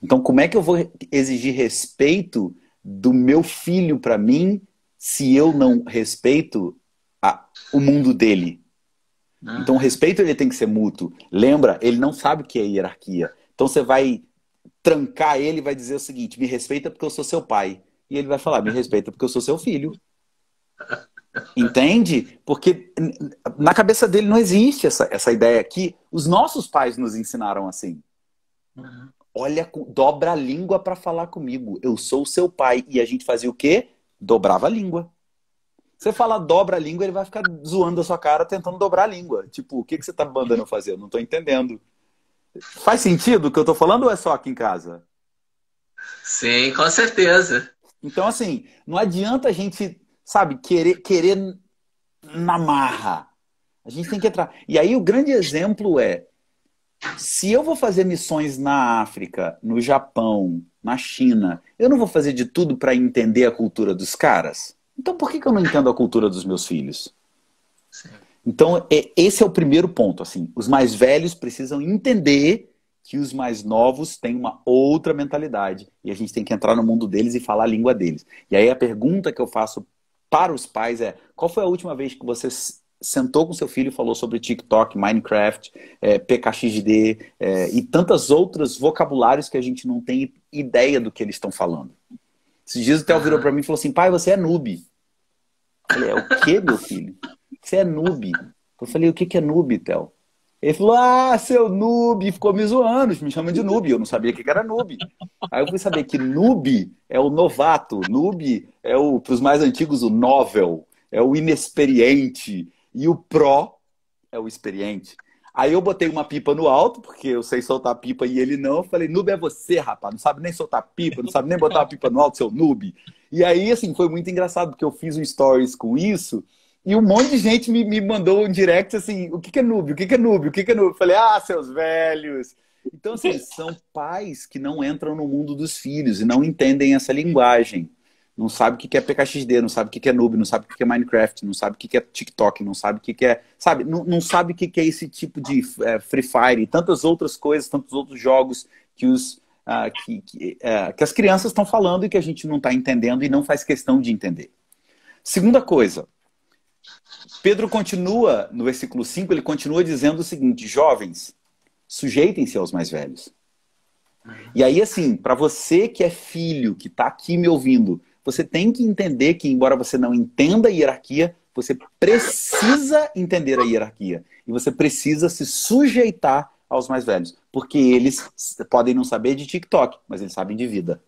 Então como é que eu vou exigir respeito do meu filho para mim se eu não respeito o mundo dele? Então o respeito ele tem que ser mútuo. Lembra, ele não sabe o que é hierarquia. Então você vai trancar ele e vai dizer o seguinte: me respeita porque eu sou seu pai. E ele vai falar: me respeita porque eu sou seu filho. Entende? Porque na cabeça dele não existe essa ideia que os nossos pais nos ensinaram assim. olha, dobra a língua para falar comigo. Eu sou o seu pai. E a gente fazia o quê? Dobrava a língua. Você fala dobra a língua, ele vai ficar zoando a sua cara tentando dobrar a língua. Tipo, o que você tá mandando eu fazer? Eu não tô entendendo. Faz sentido o que eu tô falando ou é só aqui em casa? Sim, com certeza. Então, assim, não adianta a gente, sabe, querer na marra. A gente tem que entrar. E aí o grande exemplo é, se eu vou fazer missões na África, no Japão, na China, eu não vou fazer de tudo para entender a cultura dos caras? Então por que eu não entendo a cultura dos meus filhos? Sim. Então esse é o primeiro ponto. Assim, os mais velhos precisam entender que os mais novos têm uma outra mentalidade. E a gente tem que entrar no mundo deles e falar a língua deles. E aí a pergunta que eu faço para os pais é: qual foi a última vez que você sentou com seu filho e falou sobre TikTok, Minecraft, PKXD e tantas outros vocabulários que a gente não tem ideia do que eles estão falando? Esses dias o Theo virou para mim e falou assim: pai, você é noob. Eu falei: é o quê, meu filho? Você é noob. Eu falei: o que é noob, Theo? Ele falou: ah, seu noob. E ficou me zoando, me chama de noob. Eu não sabia o que era noob. Aí eu fui saber que noob é o novato, noob é para os mais antigos, o novel, é o inexperiente. E o pro é o experiente. Aí eu botei uma pipa no alto, porque eu sei soltar pipa e ele não. Eu falei: noob é você, rapaz. Não sabe nem soltar pipa, não sabe nem botar uma pipa no alto, seu noob. E aí, assim, foi muito engraçado, porque eu fiz um stories com isso e um monte de gente me mandou um direct assim: o que é noob? O que é noob? O que é noob? Eu falei: ah, seus velhos. Então, assim, são pais que não entram no mundo dos filhos e não entendem essa linguagem. Não sabe o que é PKXD, não sabe o que é noob, não sabe o que é Minecraft, não sabe o que é TikTok, não sabe o que é. Sabe, não sabe o que é esse tipo de Free Fire e tantas outras coisas, tantos outros jogos que as crianças estão falando e que a gente não está entendendo e não faz questão de entender. Segunda coisa, Pedro continua, no versículo 5, ele continua dizendo o seguinte: jovens, sujeitem-se aos mais velhos. E aí, assim, para você que é filho, que está aqui me ouvindo, você tem que entender que, embora você não entenda a hierarquia, você precisa entender a hierarquia. E você precisa se sujeitar aos mais velhos. Porque eles podem não saber de TikTok, mas eles sabem de vida.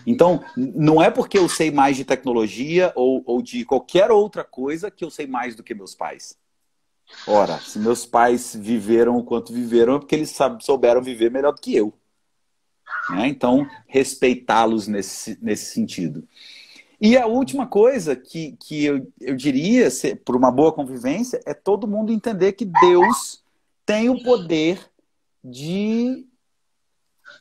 Então, não é porque eu sei mais de tecnologia ou de qualquer outra coisa que eu sei mais do que meus pais. Ora, se meus pais viveram o quanto viveram, é porque eles souberam viver melhor do que eu. Né? Então, respeitá-los nesse sentido. E a última coisa que eu diria, por uma boa convivência, é todo mundo entender que Deus tem o poder de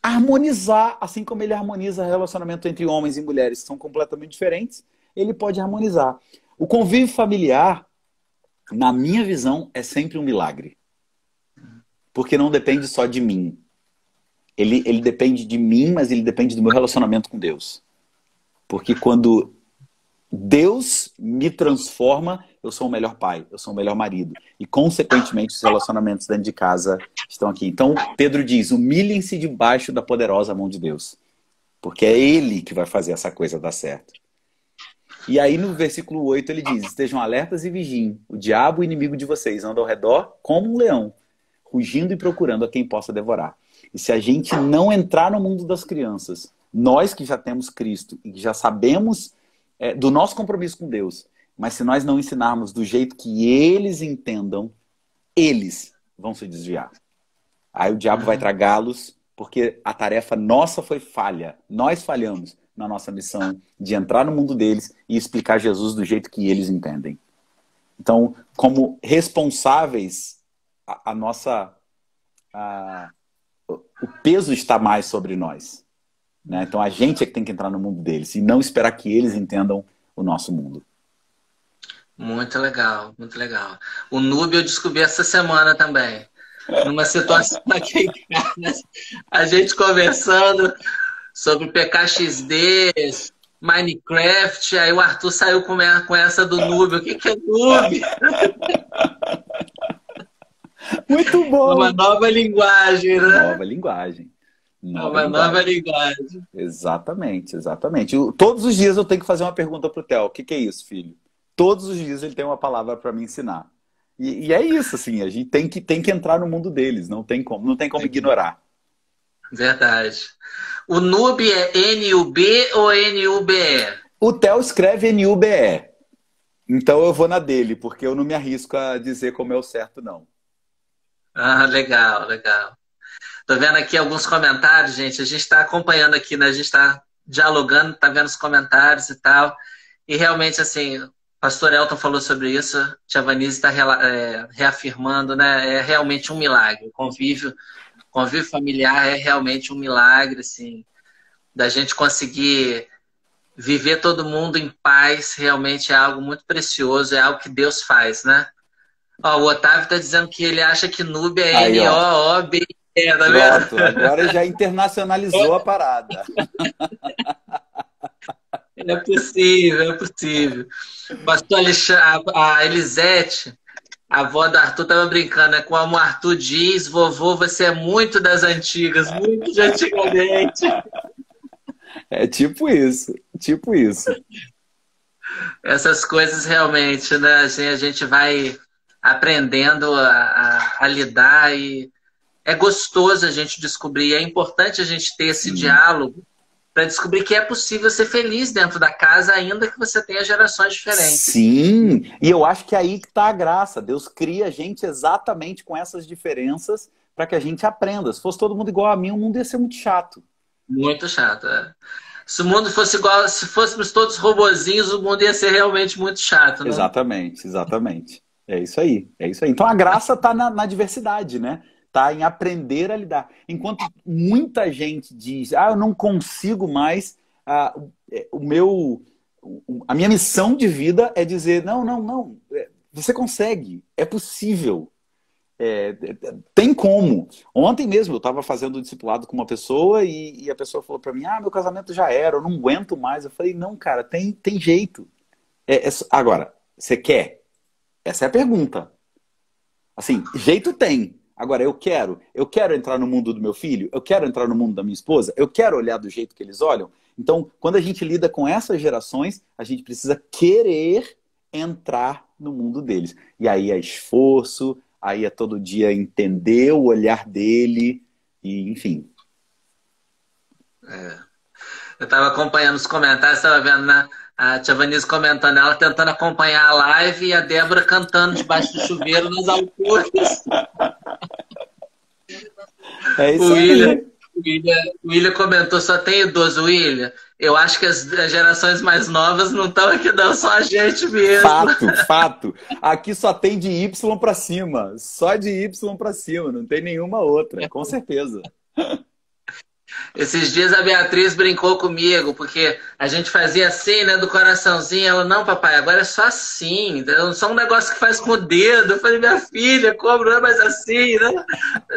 harmonizar, assim como ele harmoniza o relacionamento entre homens e mulheres, que são completamente diferentes, ele pode harmonizar. O convívio familiar, na minha visão, é sempre um milagre. Porque não depende só de mim. Ele depende de mim, mas ele depende do meu relacionamento com Deus. Porque quando Deus me transforma, eu sou o melhor pai, eu sou o melhor marido. E, consequentemente, os relacionamentos dentro de casa estão aqui. Então, Pedro diz: humilhem-se debaixo da poderosa mão de Deus. Porque é Ele que vai fazer essa coisa dar certo. E aí, no versículo 8, ele diz: estejam alertas e vigiem. O diabo, o inimigo de vocês, anda ao redor como um leão, rugindo e procurando a quem possa devorar. E se a gente não entrar no mundo das crianças, nós que já temos Cristo e que já sabemos do nosso compromisso com Deus, mas se nós não ensinarmos do jeito que eles entendam, eles vão se desviar. Aí o diabo vai tragá-los, porque a tarefa nossa foi falha. Nós falhamos na nossa missão de entrar no mundo deles e explicar Jesus do jeito que eles entendem. Então, como responsáveis, o peso está mais sobre nós. Né? Então a gente é que tem que entrar no mundo deles e não esperar que eles entendam o nosso mundo. Muito legal, muito legal. O noob eu descobri essa semana também. Numa situação aqui em casa, a gente conversando sobre PKXD, Minecraft, aí o Arthur saiu com essa do noob. O que é noob? Muito bom! Uma nova linguagem, né? Nova linguagem. Nova linguagem. Exatamente, exatamente. Todos os dias eu tenho que fazer uma pergunta pro Theo. O que é isso, filho? Todos os dias ele tem uma palavra para me ensinar. E é isso, assim, a gente tem que entrar no mundo deles, não tem como ignorar. Verdade. O Nube é N-U-B ou N-U-B-E? O Theo escreve N-U-B-E. Então eu vou na dele, porque eu não me arrisco a dizer como é o certo, não. Ah, legal, legal. Tô vendo aqui alguns comentários, gente. A gente está acompanhando aqui, né? A gente está dialogando, tá vendo os comentários e tal. E realmente, assim, o pastor Elton falou sobre isso, Tia Vanise está reafirmando, né? É realmente um milagre. O convívio familiar é realmente um milagre, assim, da gente conseguir viver todo mundo em paz, realmente é algo muito precioso, é algo que Deus faz, né? Ó, o Otávio está dizendo que ele acha que Nube é Aí, ó. N-O-O-B-E, tá vendo? Pronto, agora já internacionalizou a parada. É possível, é possível. Pastor Alexandre, a Elisete, a avó do Arthur, estava brincando, né? Como o Arthur diz, vovô, você é muito das antigas, muito de antigamente. É tipo isso, tipo isso. Essas coisas realmente, né? Assim, a gente vai aprendendo a lidar e é gostoso a gente descobrir. É importante a gente ter esse Sim. diálogo para descobrir que é possível ser feliz dentro da casa, ainda que você tenha gerações diferentes. Sim, e eu acho que é aí que está a graça. Deus cria a gente exatamente com essas diferenças para que a gente aprenda. Se fosse todo mundo igual a mim, o mundo ia ser muito chato. Muito chato, é. Se o mundo fosse igual, se fôssemos todos robozinhos, o mundo ia ser realmente muito chato, né? Exatamente, exatamente. É isso aí, é isso aí. Então a graça está na diversidade, né? Está em aprender a lidar. Enquanto muita gente diz, eu não consigo mais, o meu, a minha missão de vida é dizer, não, não, não, você consegue, é possível. Tem como. Ontem mesmo eu estava fazendo um discipulado com uma pessoa e a pessoa falou para mim, meu casamento já era, eu não aguento mais. Eu falei, não, cara, tem jeito. Agora, você quer? Essa é a pergunta. Assim, jeito tem. Agora, eu quero entrar no mundo do meu filho, eu quero entrar no mundo da minha esposa, eu quero olhar do jeito que eles olham. Então, quando a gente lida com essas gerações, a gente precisa querer entrar no mundo deles. E aí é esforço, aí é todo dia entender o olhar dele, e enfim. Eu estava acompanhando os comentários, estava vendo, né, a Tia Vanise comentando, ela tentando acompanhar a live e a Débora cantando debaixo do chuveiro nas alturas. É O isso William, aí. o William comentou, só tem idoso, William. Eu acho que as gerações mais novas não estão aqui, não, só a gente mesmo. Fato, fato. Aqui só tem de Y para cima. Só de Y para cima, não tem nenhuma outra, com certeza. Esses dias a Beatriz brincou comigo, porque a gente fazia assim, né, do coraçãozinho. Ela, não, papai, agora é só assim, só um negócio que faz com o dedo. Eu falei, minha filha, como não é mais assim, né?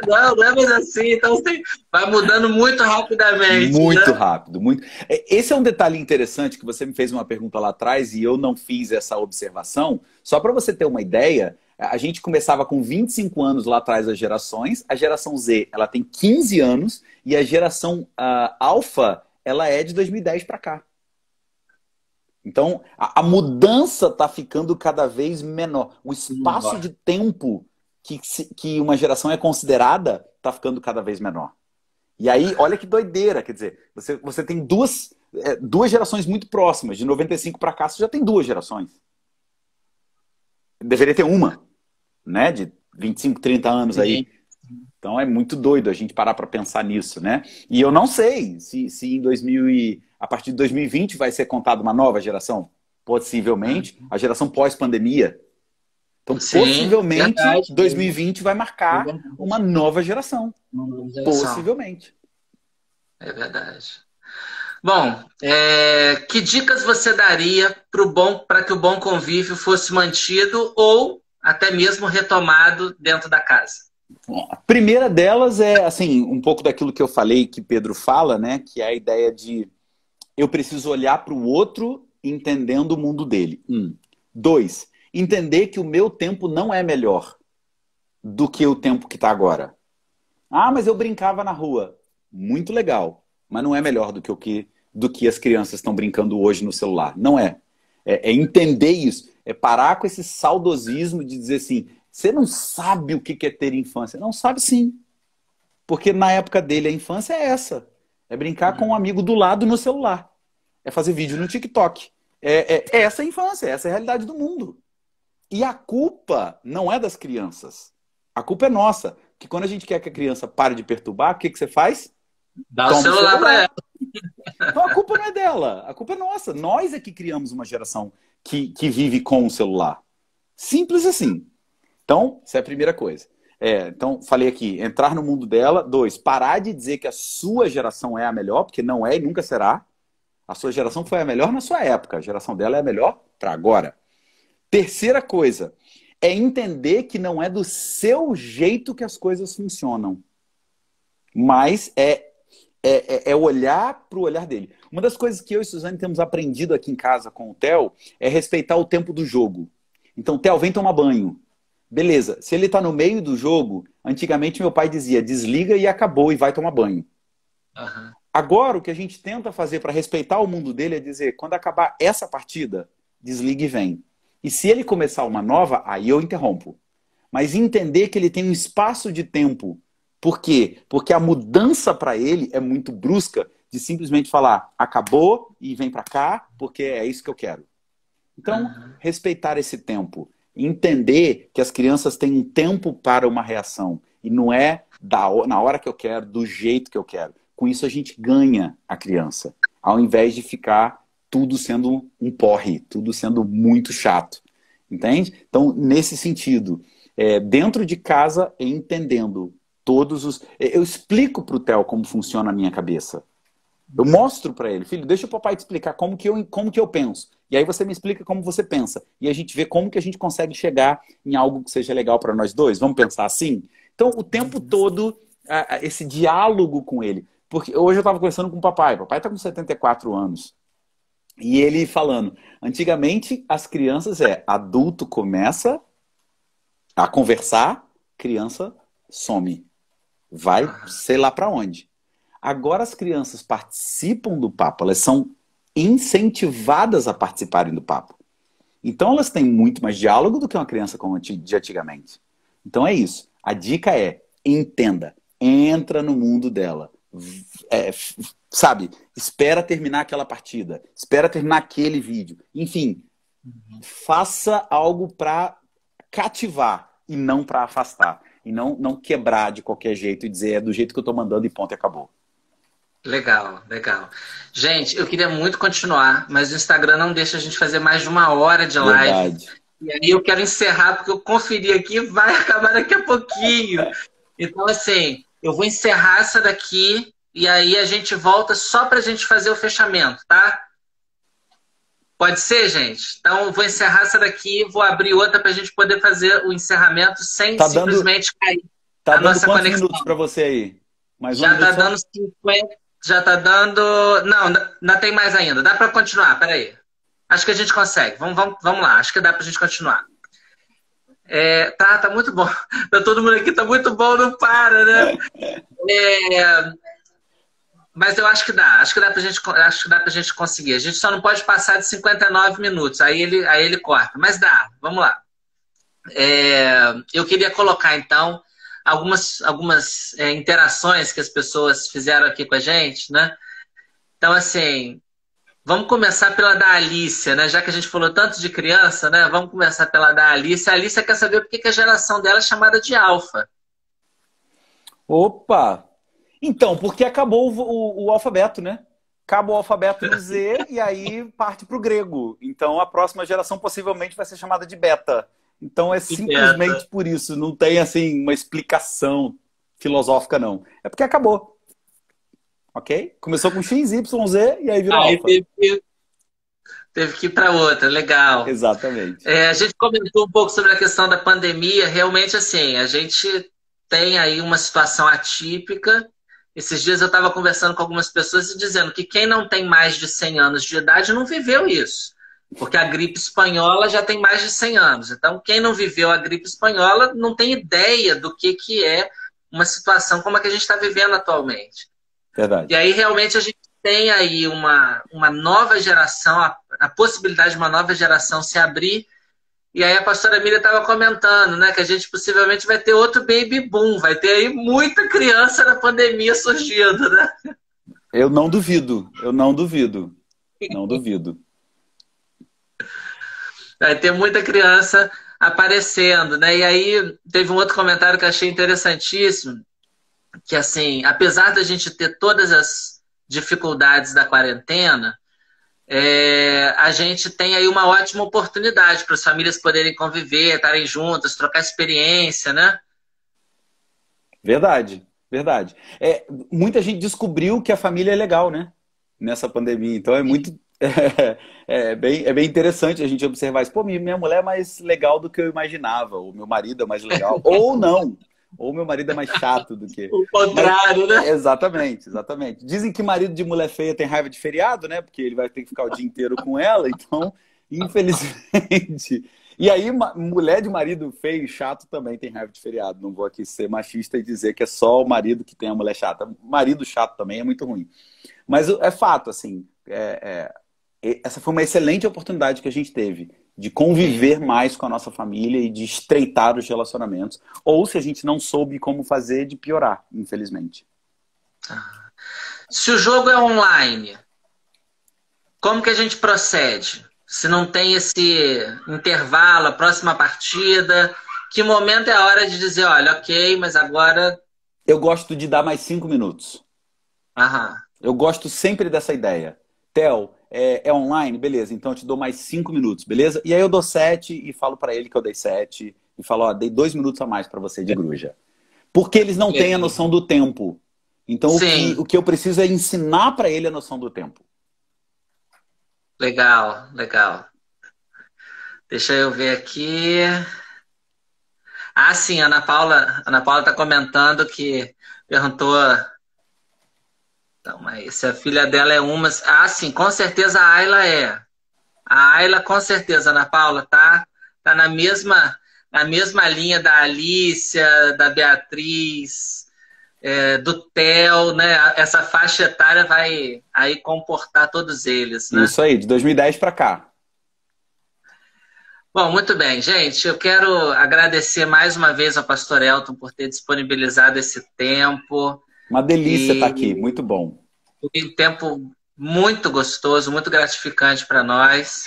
Não, não é mais assim. Então, assim, vai mudando muito rapidamente, Muito né? rápido, muito. Esse é um detalhe interessante que você me fez uma pergunta lá atrás e eu não fiz essa observação. Só para você ter uma ideia, a gente começava com 25 anos lá atrás as gerações. A geração Z, ela tem 15 anos e a geração Alpha, ela é de 2010 para cá. Então, a mudança está ficando cada vez menor. O espaço de tempo que uma geração é considerada está ficando cada vez menor. E aí, olha que doideira, quer dizer, você tem duas gerações muito próximas, de 95 para cá, você já tem duas gerações. Deveria ter uma, né, de 25, 30 anos Sim. aí. Então é muito doido a gente parar para pensar nisso, né? E eu não sei se em 2000 a partir de 2020 vai ser contada uma nova geração. Possivelmente, a geração pós-pandemia. Então, Sim, possivelmente, verdade. 2020 vai marcar uma nova geração. Uma nova geração. Possivelmente. É verdade. Bom, que dicas você daria para que o bom convívio fosse mantido ou até mesmo retomado dentro da casa? Bom, a primeira delas é, assim, um pouco daquilo que eu falei, que Pedro fala, né? Que é a ideia de eu preciso olhar para o outro entendendo o mundo dele. Dois, entender que o meu tempo não é melhor do que o tempo que está agora. Mas eu brincava na rua. Muito legal, mas não é melhor do que as crianças estão brincando hoje no celular. Não é. É entender isso. É parar com esse saudosismo de dizer assim, você não sabe o que é ter infância. Não sabe sim. Porque na época dele, a infância é essa. É brincar com um amigo do lado no celular. É fazer vídeo no TikTok. É essa a infância, essa é a realidade do mundo. E a culpa não é das crianças. A culpa é nossa. Que quando a gente quer que a criança pare de perturbar, o que você faz? Dá o celular para ela. Então a culpa não é dela, a culpa é nossa. Nós é que criamos uma geração que vive com o celular. Simples assim. Então, essa é a primeira coisa. Então, falei aqui, entrar no mundo dela. 2, parar de dizer que a sua geração é a melhor, porque não é e nunca será. A sua geração foi a melhor na sua época. A geração dela é a melhor para agora. Terceira coisa, é entender que não é do seu jeito que as coisas funcionam. Mas é olhar para o olhar dele. Uma das coisas que eu e Suzane temos aprendido aqui em casa com o Theo é respeitar o tempo do jogo. Então, Theo, vem tomar banho. Beleza, se ele está no meio do jogo, antigamente meu pai dizia, desliga e acabou e vai tomar banho. Uhum. Agora, o que a gente tenta fazer para respeitar o mundo dele é dizer, quando acabar essa partida, desliga e vem. E se ele começar uma nova, aí eu interrompo. Mas entender que ele tem um espaço de tempo. Por quê? Porque a mudança para ele é muito brusca de simplesmente falar, acabou e vem para cá, porque é isso que eu quero. Então, respeitar esse tempo. Entender que as crianças têm um tempo para uma reação. E não é na hora que eu quero, do jeito que eu quero. Com isso a gente ganha a criança. Ao invés de ficar tudo sendo um porre, tudo sendo muito chato. Entende? Então, nesse sentido, dentro de casa, entendendo todos os... Eu explico para o Theo como funciona a minha cabeça. Eu mostro para ele, filho, deixa o papai te explicar como que eu penso. E aí você me explica como você pensa. E a gente vê como que a gente consegue chegar em algo que seja legal para nós dois. Vamos pensar assim? Então, o tempo todo, esse diálogo com ele. Porque hoje eu estava conversando com o papai. O papai está com 74 anos. E ele falando, antigamente as crianças adulto começa a conversar, criança some. Vai sei lá para onde. Agora as crianças participam do papo, elas são incentivadas a participarem do papo. Então elas têm muito mais diálogo do que uma criança de antigamente. Então é isso. A dica é, entenda, entra no mundo dela. Sabe, espera terminar aquela partida, espera terminar aquele vídeo. Enfim, faça algo para cativar e não para afastar. E não quebrar de qualquer jeito e dizer é do jeito que eu tô mandando e ponto e acabou. Legal, legal. Gente, eu queria muito continuar, mas o Instagram não deixa a gente fazer mais de 1 hora de live. Verdade. E aí eu quero encerrar, porque eu conferi aqui, vai acabar daqui a pouquinho. Então, assim, eu vou encerrar essa daqui e aí a gente volta só pra gente fazer o fechamento, tá? Pode ser, gente? Então, eu vou encerrar essa daqui, vou abrir outra pra gente poder fazer o encerramento sem simplesmente cair a nossa quantos conexão. Minutos pra você aí? Mais já tá dando 50... Já tá dando... Não, ainda tem mais ainda. Dá para continuar, peraí. Acho que a gente consegue. Vamos lá, acho que dá pra gente continuar. Tá muito bom. Todo mundo aqui tá muito bom, não para, né? Mas eu acho que dá. Acho que dá pra gente conseguir. A gente só não pode passar de 59 minutos. Aí ele corta. Mas dá. Vamos lá. Eu queria colocar, então, algumas interações que as pessoas fizeram aqui com a gente, né? Então, assim, vamos começar pela da Alicia, né? Já que a gente falou tanto de criança, né? Vamos começar pela da Alicia. A Alicia quer saber por que a geração dela é chamada de alfa. Opa! Então, porque acabou o alfabeto, né? Acaba o alfabeto no Z e aí parte para o grego. Então, a próxima geração possivelmente vai ser chamada de beta. Então é simplesmente por isso, não tem assim uma explicação filosófica não. É porque acabou. Ok? Começou com X, Y, Z e aí virou alfa. Teve que ir para outra, legal. Exatamente. A gente comentou um pouco sobre a questão da pandemia, realmente assim, a gente tem aí uma situação atípica. Esses dias eu estava conversando com algumas pessoas e dizendo que quem não tem mais de 100 anos de idade não viveu isso. Porque a gripe espanhola já tem mais de 100 anos. Então, quem não viveu a gripe espanhola não tem ideia do que é uma situação como a que a gente está vivendo atualmente. Verdade. E aí, realmente, a gente tem aí uma nova geração, a possibilidade de uma nova geração se abrir E aí a pastora Miriam estava comentando, né, que a gente possivelmente vai ter outro baby boom, vai ter aí muita criança na pandemia surgindo, né? Eu não duvido, eu não duvido, não duvido. Vai ter muita criança aparecendo, né? E aí teve um outro comentário que eu achei interessantíssimo, que assim, apesar da gente ter todas as dificuldades da quarentena, a gente tem aí uma ótima oportunidade para as famílias poderem conviver, estarem juntas, trocar experiência, né? Verdade, verdade. Muita gente descobriu que a família é legal, né? Nessa pandemia. Então é muito. É bem interessante a gente observar isso. Pô, minha mulher é mais legal do que eu imaginava. O meu marido é mais legal. Ou não. Ou meu marido é mais chato do que. O contrário, né? Exatamente, exatamente. Dizem que marido de mulher feia tem raiva de feriado, né? Porque ele vai ter que ficar o dia inteiro com ela. Então, infelizmente. E aí, mulher de marido feio e chato também tem raiva de feriado. Não vou aqui ser machista e dizer que é só o marido que tem a mulher chata. Marido chato também é muito ruim. Mas é fato, assim, essa foi uma excelente oportunidade que a gente teve de conviver mais com a nossa família e de estreitar os relacionamentos. Ou, se a gente não soube como fazer, de piorar, infelizmente. Se o jogo é online, como que a gente procede? Se não tem esse intervalo, a próxima partida, que momento é a hora de dizer, olha, ok, mas agora... Eu gosto de dar mais 5 minutos. Aham. Eu gosto sempre dessa ideia. Theo, é online? Beleza, então eu te dou mais 5 minutos, beleza? E aí eu dou 7 e falo pra ele que eu dei 7 e falo, ó, dei 2 minutos a mais pra você de gruja. Porque eles não têm a noção do tempo. Então o que eu preciso é ensinar pra ele a noção do tempo. Legal, legal. Deixa eu ver aqui. Ah, sim, a Ana Paula tá comentando que perguntou... Então, mas se a filha dela é uma... Ah, sim, com certeza a Ayla é. A Ayla, com certeza, Ana Paula, tá na mesma linha da Alícia, da Beatriz, do Theo, né? Essa faixa etária vai aí comportar todos eles, né? Isso aí, de 2010 para cá. Bom, muito bem, gente. Eu quero agradecer mais uma vez ao pastor Elton por ter disponibilizado esse tempo. Uma delícia estar aqui, muito bom. Foi um tempo muito gostoso, muito gratificante para nós.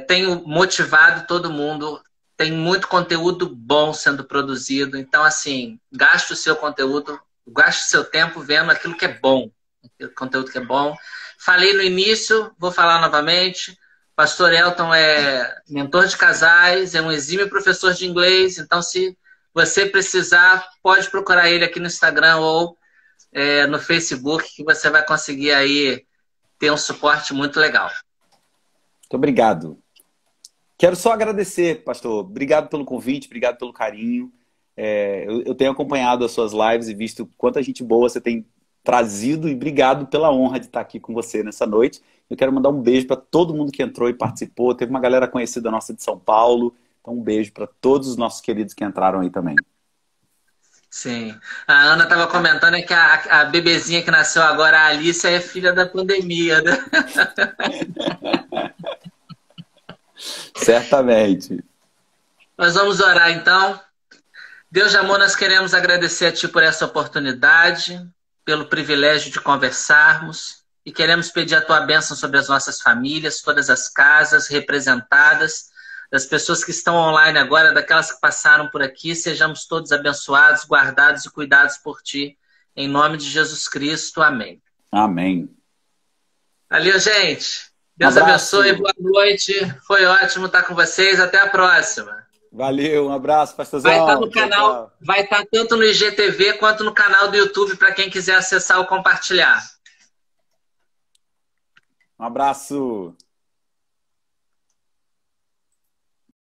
Tenho motivado todo mundo, tem muito conteúdo bom sendo produzido. Então, assim, gaste o seu conteúdo, gaste o seu tempo vendo aquilo que é bom, aquele conteúdo que é bom. Falei no início, vou falar novamente. Pastor Elton é mentor de casais, é um exímio professor de inglês. Então, se você precisar, pode procurar ele aqui no Instagram ou no Facebook, que você vai conseguir aí ter um suporte muito legal. Muito obrigado. Quero só agradecer, pastor. Obrigado pelo convite, obrigado pelo carinho. Eu tenho acompanhado as suas lives e visto quanta gente boa você tem trazido e obrigado pela honra de estar aqui com você nessa noite. Eu quero mandar um beijo para todo mundo que entrou e participou. Teve uma galera conhecida nossa de São Paulo. Então um beijo para todos os nossos queridos que entraram aí também. Sim. A Ana estava comentando que a bebezinha que nasceu agora, a Alice, é filha da pandemia, né? Certamente. Nós vamos orar então. Deus de amor, nós queremos agradecer a Ti por essa oportunidade, pelo privilégio de conversarmos e queremos pedir a Tua bênção sobre as nossas famílias, todas as casas representadas, das pessoas que estão online agora, daquelas que passaram por aqui, sejamos todos abençoados, guardados e cuidados por Ti. Em nome de Jesus Cristo. Amém. Amém. Valeu, gente. Deus abençoe, boa noite. Foi ótimo estar com vocês. Até a próxima. Valeu, um abraço, pastorzão. Vai estar no canal, vai estar tanto no IGTV quanto no canal do YouTube para quem quiser acessar ou compartilhar. Um abraço.